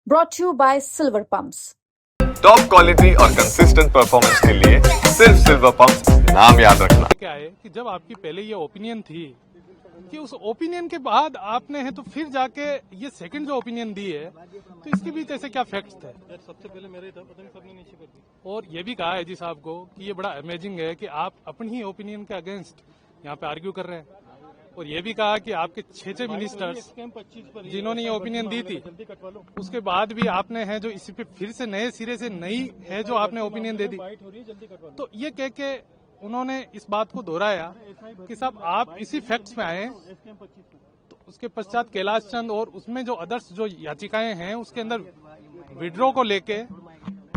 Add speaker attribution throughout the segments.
Speaker 1: brought to you by Silver Pumps.
Speaker 2: Top quality और consistent performance के लिए सिर्फ सिल्वर पंप्स नाम याद रखना।
Speaker 3: क्या है कि जब आपकी पहले ये ओपिनियन थी कि उस ओपिनियन के बाद आपने है तो फिर जाके ये सेकंड जो ओपिनियन दी है तो इसके बीच ऐसे क्या फैक्ट्स थे?
Speaker 4: सबसे पहले मेरा ही था, पता नहीं सबने नीचे कर दी।
Speaker 3: और ये भी कहा है जी साहब को कि ये बड़ा अमेजिंग है कि आप अपनी ही ओपिनियन के अगेंस्ट यहाँ पे आर्ग्यू कर रहे हैं। और ये भी कहा कि आपके 6 मिनिस्टर्स जिन्होंने ये ओपिनियन दी थी उसके बाद भी आपने है जो इसी पे फिर से नए सिरे से नई है जो आपने ओपिनियन दे दी। तो ये कह के उन्होंने इस बात को दोहराया कि साहब आप इसी फैक्ट्स में आए। तो उसके पश्चात कैलाश चंद और उसमें जो अदर्स जो याचिकाएं हैं उसके अंदर विड्रॉ को लेके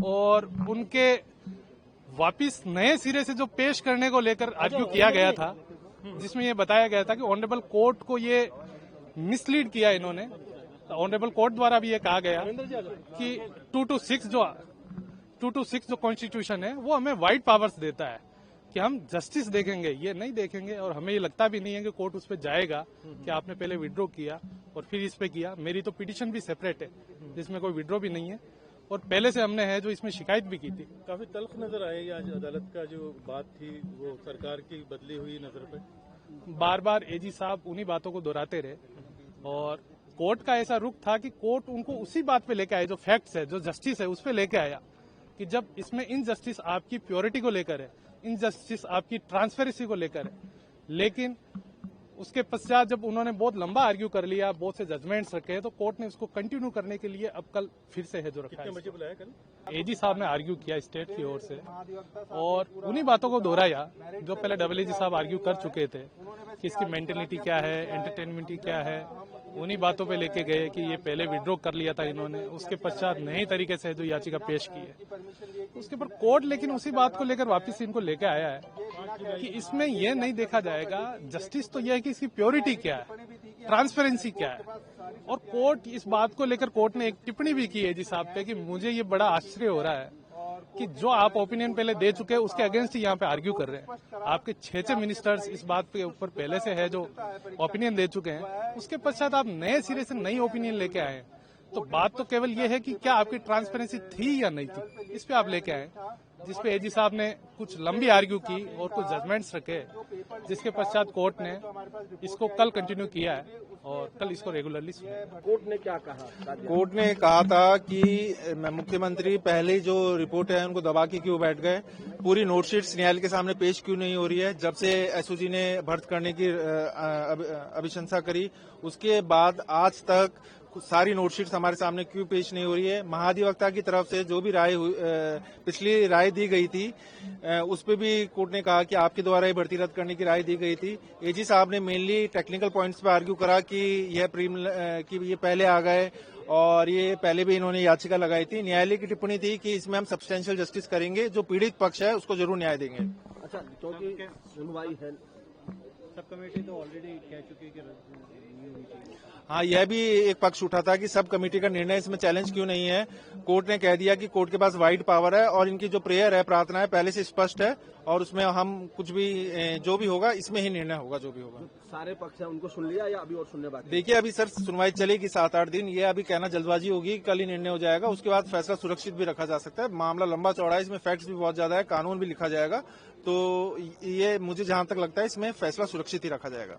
Speaker 3: और उनके वापिस नए सिरे से जो पेश करने को लेकर आर्ग्यू किया गया था, जिसमें ये बताया गया था कि ऑनरेबल कोर्ट को ये मिसलीड किया इन्होंने। ऑनरेबल कोर्ट द्वारा भी ये कहा गया कि 226 जो कॉन्स्टिट्यूशन है वो हमें वाइड पावर्स देता है कि हम जस्टिस देखेंगे, ये नहीं देखेंगे। और हमें ये लगता भी नहीं है कि कोर्ट उस पर जाएगा कि आपने पहले विड्रॉ किया और फिर इस पे किया। मेरी तो पिटीशन भी सेपरेट है जिसमें कोई विड्रॉ भी नहीं है और पहले से हमने है जो इसमें शिकायत भी की थी।
Speaker 4: काफी तल्ख नजर आएगी आज अदालत का जो बात थी वो सरकार की बदली हुई नजर पे।
Speaker 3: बार बार एजी साहब उन्हीं बातों को दोहराते रहे और कोर्ट का ऐसा रुख था कि कोर्ट उनको उसी बात पे लेके आया, जो फैक्ट्स है, जो जस्टिस है, उस पे लेके आया कि जब इसमें इनजस्टिस आपकी प्योरिटी को लेकर है, इनजस्टिस आपकी ट्रांसपेरेंसी को लेकर है। लेकिन उसके पश्चात जब उन्होंने बहुत लंबा आर्ग्यू कर लिया, बहुत से जजमेंट्स रखे, तो कोर्ट ने उसको कंटिन्यू करने के लिए अब कल फिर से है जो रखा है।
Speaker 4: कितने बजे बुलाया कल?
Speaker 3: एजी साहब ने आर्ग्यू किया स्टेट की ओर से और उन्हीं बातों को दोहराया जो पहले डबल साहब आर्ग्यू कर चुके थे कि इसकी मेंटेलिटी क्या है, एंटरटेनमेंट क्या है। उन्हीं बातों पे लेके गए कि ये पहले विड्रॉ कर लिया था इन्होंने, उसके पश्चात नए तरीके से जो याचिका पेश की है उसके ऊपर कोर्ट लेकिन उसी बात को लेकर वापस इनको लेके आया है कि इसमें यह नहीं देखा जाएगा, जस्टिस तो यह है कि इसकी प्योरिटी क्या है, ट्रांसपेरेंसी क्या है। और कोर्ट इस बात को लेकर कोर्ट ने एक टिप्पणी भी की है जी साहब पे कि मुझे ये बड़ा आश्चर्य हो रहा है कि जो आप ओपिनियन पहले दे चुके हैं उसके अगेंस्ट ही यहाँ पे आर्ग्यू कर रहे हैं। आपके 6 मिनिस्टर्स इस बात के ऊपर पहले से है जो ओपिनियन दे चुके हैं, उसके पश्चात आप नए सिरे से नई ओपिनियन लेके आए हैं। तो बात तो केवल ये है कि क्या आपकी ट्रांसपेरेंसी थी या नहीं थी, इस पे आप लेके आए, जिसपे एजी साहब ने कुछ लंबी आर्ग्यू की और कुछ जजमेंट्स रखे, जिसके पश्चात कोर्ट ने इसको कल कंटिन्यू किया है और कल इसको रेगुलरली सुना।
Speaker 5: कोर्ट ने क्या कहा?
Speaker 6: कोर्ट ने कहा था कि मुख्यमंत्री पहले जो रिपोर्ट है उनको दबा के क्यों बैठ गए, पूरी नोटशीट्स न्यायालय के सामने पेश क्यों नहीं हो रही है। जब से एसओजी ने भर्ती करने की अभिशंसा करी उसके बाद आज तक सारी नोटशीट्स हमारे सामने क्यों पेश नहीं हो रही है। महाधिवक्ता की तरफ से जो भी राय पिछली राय दी गई थी उस पर भी कोर्ट ने कहा कि आपके द्वारा ही भर्ती रद्द करने की राय दी गई थी। एजी साहब ने मेनली टेक्निकल पॉइंट्स पे आर्ग्यू करा कि यह कि ये पहले आ गए और ये पहले भी इन्होंने याचिका लगाई थी। न्यायालय की टिप्पणी थी कि इसमें हम सब्सटेंशियल जस्टिस करेंगे, जो पीड़ित पक्ष है उसको जरूर न्याय देंगे।
Speaker 5: अच्छा, क्योंकि सुनवाई है,
Speaker 4: सब कमेटी तो ऑलरेडी कह चुकी है कि
Speaker 6: हाँ, यह भी एक पक्ष उठा था कि सब कमेटी का निर्णय इसमें चैलेंज क्यों नहीं है। कोर्ट ने कह दिया कि कोर्ट के पास वाइड पावर है और इनकी जो प्रेयर है, प्रार्थना है, पहले से स्पष्ट है और उसमें हम कुछ भी जो भी होगा इसमें ही निर्णय होगा जो भी होगा।
Speaker 5: सारे पक्ष हैं उनको सुन लिया या अभी और सुनने बाकी?
Speaker 6: देखिए, अभी सर सुनवाई चलेगी 7-8 दिन, ये अभी कहना जल्दबाजी होगी, कल ही निर्णय हो जाएगा। उसके बाद फैसला सुरक्षित भी रखा जा सकता है। मामला लंबा चौड़ा है, इसमें फैक्ट्स भी बहुत ज्यादा है, कानून भी लिखा जाएगा, तो ये मुझे जहां तक लगता है इसमें फैसला सुरक्षित ही रखा जाएगा।